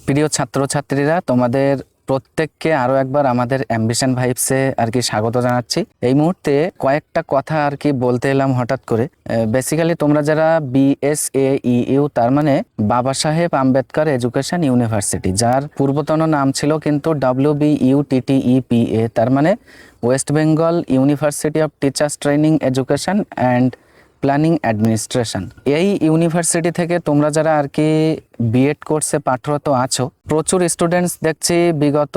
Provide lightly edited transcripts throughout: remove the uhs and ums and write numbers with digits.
প্রিয় ছাত্রছাত্রীরা, তোমাদের প্রত্যেককে আরো একবার আমাদের অ্যাম্বিশন ভাইবসে আর কি স্বাগত জানাচ্ছি। এই মুহূর্তে কয়েকটা কথা আর কি বলতে এলাম হঠাৎ করে। বেসিক্যালি তোমরা যারা BSAEU, তার মানে বাবা সাহেব আম্বেদকর এডুকেশন ইউনিভার্সিটি, যার পূর্বতন নাম ছিল কিন্তু WBUTTEPA, তার মানে West Bengal university of teachers training education and planning administration. এই ইউনিভার্সিটি থেকে তোমরা যারা আর কি বিএড কোর্সে পাঠরত আছো, প্রচুর স্টুডেন্টস দেখছি বিগত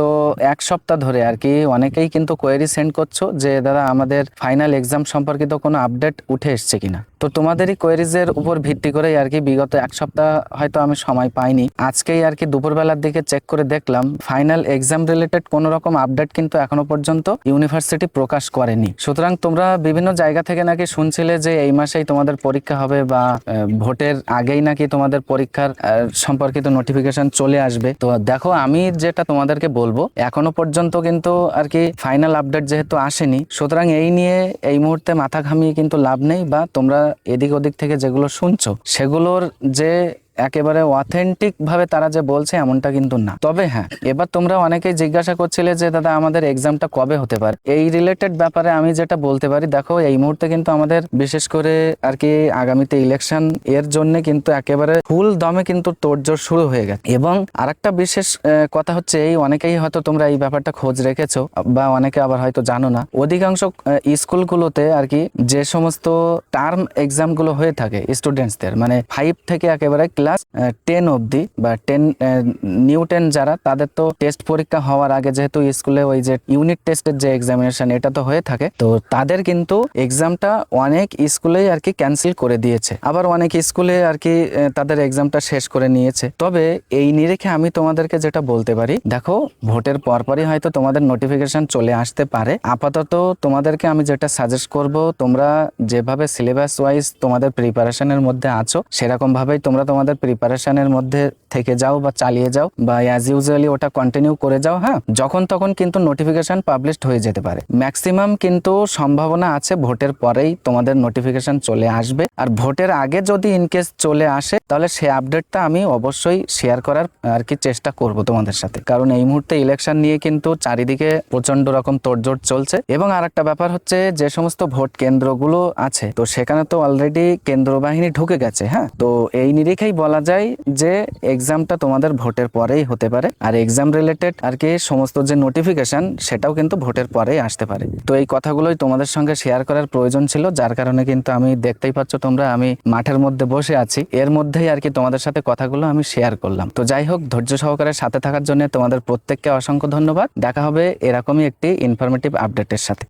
এক সপ্তাহ ধরে আর কি অনেকেই কিন্তু কোয়েরি সেন্ড করছো যে দাদা আমাদের ফাইনাল এক্সাম সম্পর্কিত কোনো আপডেট উঠে এসছে কিনা। তো তোমাদেরই কোয়েরিজের উপর ভিত্তি করেই আর কি বিগত এক সপ্তাহ হয়তো আমি সময় পাইনি, আজকেই আর কি দুপুরবেলার দিকে চেক করে দেখলাম ফাইনাল এক্সাম রিলেটেড কোনো রকম আপডেট কিন্তু এখনো পর্যন্ত ইউনিভার্সিটি প্রকাশ করেনি। সুতরাং তোমরা বিভিন্ন জায়গা থেকে নাকি শুনছিলে যে এই মাসেই তোমাদের পরীক্ষা হবে বা ভোটের আগেই নাকি তোমাদের পরীক্ষার সম্পর্কিত নোটিফিকেশন চলে আসবে। তো দেখো, আমি যেটা তোমাদেরকে বলবো, এখনো পর্যন্ত কিন্তু আর কি ফাইনাল আপডেট যেহেতু আসেনি, সুতরাং এই নিয়ে এই মুহূর্তে মাথা ঘামিয়ে কিন্তু লাভ নেই, বা তোমরা এদিক ওদিক থেকে যেগুলো শুনছো সেগুলোর যে একেবারে অথেন্টিক ভাবে তারা যে বলছে এমনটা কিন্তু না। তবে হ্যাঁ, এবার তোমরা অনেকেই জিজ্ঞাসা করছিলে যে দাদা আমাদের এক্সামটা কবে হতে পারে। এই রিলেটেড ব্যাপারে আমি যেটা বলতে পারি, দেখো এই মুহূর্তে কিন্তু আমাদের বিশেষ করে আর কি আগামীতে ইলেকশন, এর জন্য কিন্তু একেবারে ফুল দমে কিন্তু তোড়জোড় শুরু হয়ে গেছে। এবং আরেকটা বিশেষ কথা হচ্ছে, এই অনেকেই হয়তো তোমরা এই ব্যাপারটা খোঁজ রেখেছো বা অনেকে আবার হয়তো জানো না, অধিকাংশ স্কুলগুলোতে আর কি যে সমস্ত টার্ম এক্সাম গুলো হয়ে থাকে স্টুডেন্টসদের, মানে 5 থেকে একেবারে ক্লাস 10 অবধি বা 10 নিউ 10 যারা, তাদের তো টেস্ট পরীক্ষা হওয়ার আগে যেহেতু স্কুলে ওই যে ইউনিট টেস্টের যে এক্সামিনেশন এটা তো হয়ে থাকে, তো তাদের কিন্তু এক্সামটা অনেক স্কুলেই আর কি ক্যান্সেল করে দিয়েছে, আবার অনেক স্কুলে আর কি তাদের এক্সামটা শেষ করে নিয়েছে। তবে এই নিরিখে আমি তোমাদেরকে যেটা বলতে পারি, দেখো ভোটের পরপরই হয়তো তোমাদের নোটিফিকেশন চলে আসতে পারে। আপাতত তোমাদেরকে আমি যেটা সাজেস্ট করব, তোমরা যেভাবে সিলেবাস ওয়াইজ তোমাদের প্রিপারেশনের মধ্যে আছো সেরকম ভাবেই তোমরা তোমাদের প্রিপারেশনের মধ্যে থেকে যাও বা চালিয়ে যাও, বা অ্যাজ ইউজুয়ালি ওটা কন্টিনিউ করে যাও। হ্যাঁ, যখন তখন কিন্তু নোটিফিকেশন পাবলিশড হয়ে যেতে পারে। ম্যাক্সিমাম কিন্তু সম্ভাবনা আছে ভোটের পরেই তোমাদের নোটিফিকেশন চলে আসবে। আর ভোটের আগে যদি ইনকেস চলে আসে, তাহলে সেই আপডেটটা আমি অবশ্যই শেয়ার করার আর কি চেষ্টা করব তোমাদের সাথে, কারণ এই মুহূর্তে ইলেকশন নিয়ে কিন্তু চারিদিকে প্রচন্ড রকম তোড়জোড় চলছে। এবং আর একটা ব্যাপার হচ্ছে, যে সমস্ত ভোট কেন্দ্রগুলো আছে, তো সেখানে তো অলরেডি কেন্দ্র বাহিনী ঢুকে গেছে। হ্যাঁ, তো এই নিরিখেই বলা যায় যে এক্সামটা তোমাদের ভোটের পরেই হতে পারে, আর এক্সাম রিলেটেড আর কি সমস্ত যে নোটিফিকেশন সেটাও কিন্তু ভোটের পরেই আসতে পারে। তো এই কথাগুলোই তোমাদের সঙ্গে শেয়ার করার প্রয়োজন ছিল, যার কারণে কিন্তু আমি দেখতেই পাচ্ছ তোমরা, আমি মাঠের মধ্যে বসে আছি, এর মধ্যেই আর কি তোমাদের সাথে কথাগুলো আমি শেয়ার করলাম। তো যাই হোক, ধৈর্য সহকারে সাথে থাকার জন্য তোমাদের প্রত্যেককে অসংখ্য ধন্যবাদ। দেখা হবে এরকমই একটি ইনফরমেটিভ আপডেটের সাথে।